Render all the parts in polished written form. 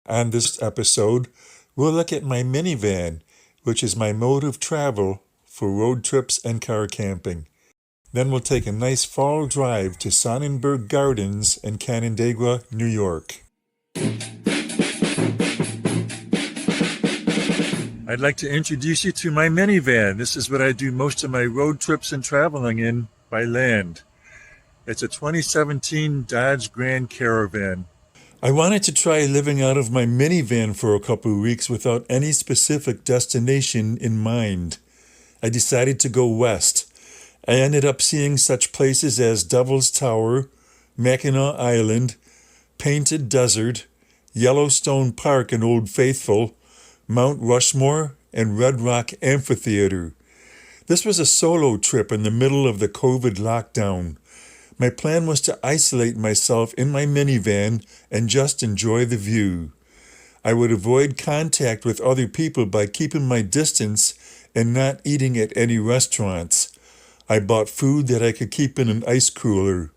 On this episode, we'll look at my minivan, which is my mode of travel for road trips and car camping. Then we'll take a nice fall drive to Sonnenberg Gardens in Canandaigua, New York. I'd like to introduce you to my minivan. This is what I do most of my road trips and traveling in by land. It's a 2017 Dodge Grand Caravan. I wanted to try living out of my minivan for a couple of weeks without any specific destination in mind. I decided to go west. I ended up seeing such places as Devil's Tower, Mackinac Island, Painted Desert, Yellowstone Park and Old Faithful, Mount Rushmore, and Red Rock Amphitheater. This was a solo trip in the middle of the COVID lockdown. My plan was to isolate myself in my minivan and just enjoy the view. I would avoid contact with other people by keeping my distance and not eating at any restaurants. I bought food that I could keep in an ice cooler.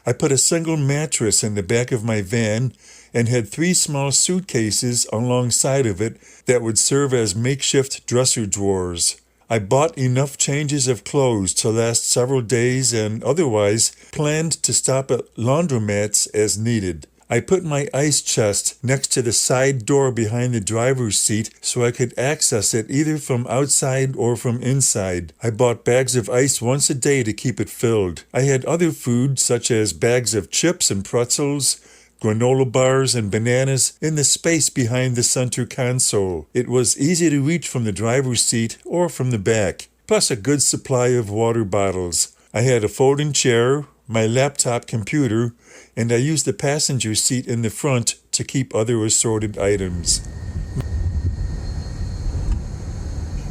I put a single mattress in the back of my van and had 3 small suitcases alongside of it that would serve as makeshift dresser drawers. I bought enough changes of clothes to last several days and otherwise planned to stop at laundromats as needed. I put my ice chest next to the side door behind the driver's seat so I could access it either from outside or from inside. I bought bags of ice once a day to keep it filled. I had other food such as bags of chips and pretzels, granola bars, and bananas in the space behind the center console. It was easy to reach from the driver's seat or from the back, plus a good supply of water bottles. I had a folding chair, my laptop computer, and I used the passenger seat in the front to keep other assorted items.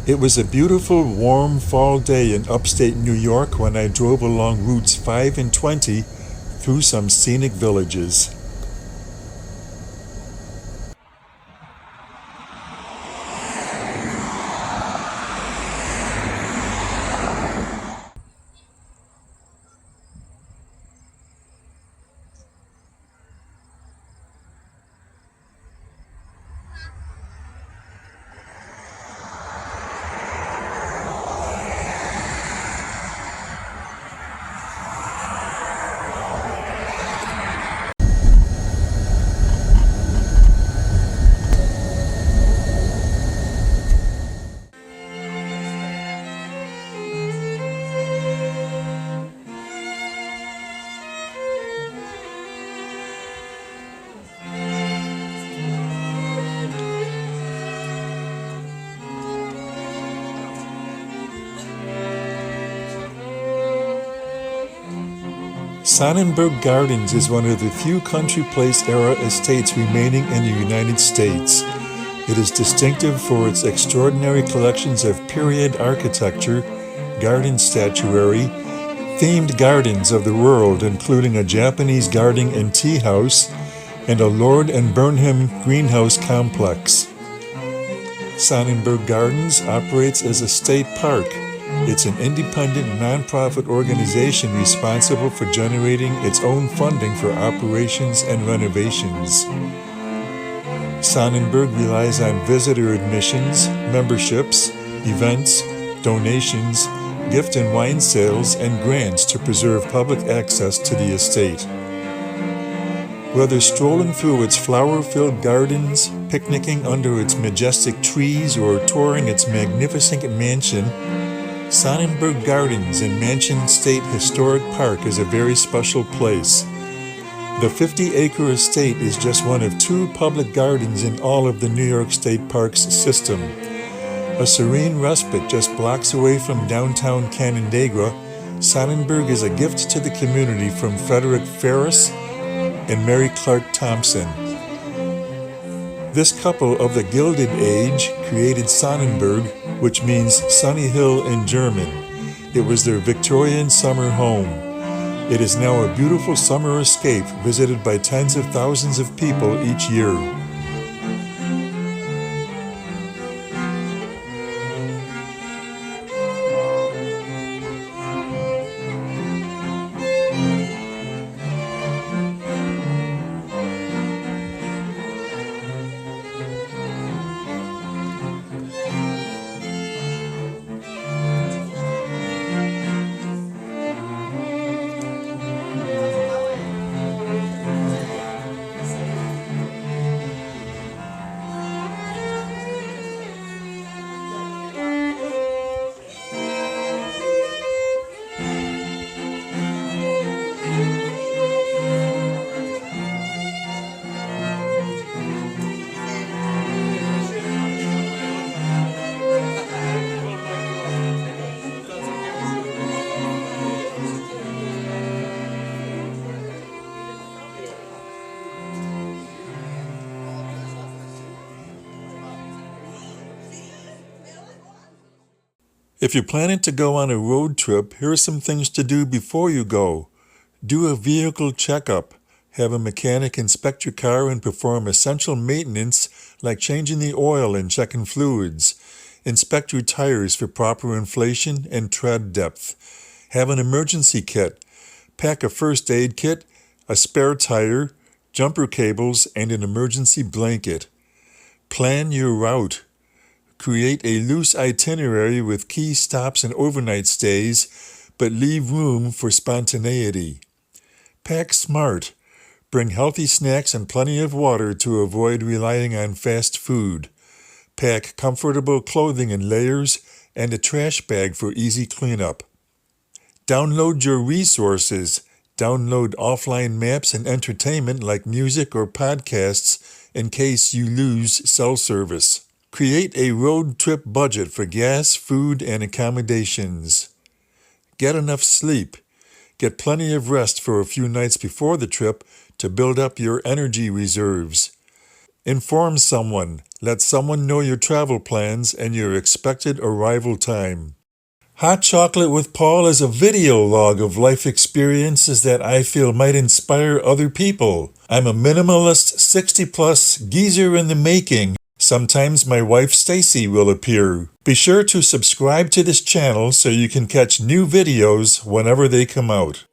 It was a beautiful, warm fall day in upstate New York when I drove along routes 5 and 20 through some scenic villages. Sonnenberg Gardens is one of the few country place-era estates remaining in the United States. It is distinctive for its extraordinary collections of period architecture, garden statuary, themed gardens of the world, including a Japanese garden and tea house, and a Lord and Burnham greenhouse complex. Sonnenberg Gardens operates as a state park. It's an independent, nonprofit organization responsible for generating its own funding for operations and renovations. Sonnenberg relies on visitor admissions, memberships, events, donations, gift and wine sales, and grants to preserve public access to the estate. Whether strolling through its flower-filled gardens, picnicking under its majestic trees, or touring its magnificent mansion, Sonnenberg Gardens in Mansion State Historic Park is a very special place. The 50-acre estate is just one of 2 public gardens in all of the New York State Parks system. A serene respite just blocks away from downtown Canandaigua, Sonnenberg is a gift to the community from Frederick Ferris and Mary Clark Thompson. This couple of the Gilded Age created Sonnenberg, which means sunny hill in German. It was their Victorian summer home. It is now a beautiful summer escape visited by tens of thousands of people each year. If you're planning to go on a road trip, here are some things to do before you go. Do a vehicle checkup. Have a mechanic inspect your car and perform essential maintenance like changing the oil and checking fluids. Inspect your tires for proper inflation and tread depth. Have an emergency kit. Pack a first aid kit, a spare tire, jumper cables, and an emergency blanket. Plan your route. Create a loose itinerary with key stops and overnight stays, but leave room for spontaneity. Pack smart. Bring healthy snacks and plenty of water to avoid relying on fast food. Pack comfortable clothing in layers and a trash bag for easy cleanup. Download your resources. Download offline maps and entertainment like music or podcasts in case you lose cell service. Create a road trip budget for gas, food, and accommodations. Get enough sleep. Get plenty of rest for a few nights before the trip to build up your energy reserves. Inform someone. Let someone know your travel plans and your expected arrival time. Hot Chocolate with Paul is a video log of life experiences that I feel might inspire other people. I'm a minimalist 60-plus geezer in the making. Sometimes my wife Stacy will appear. Be sure to subscribe to this channel so you can catch new videos whenever they come out.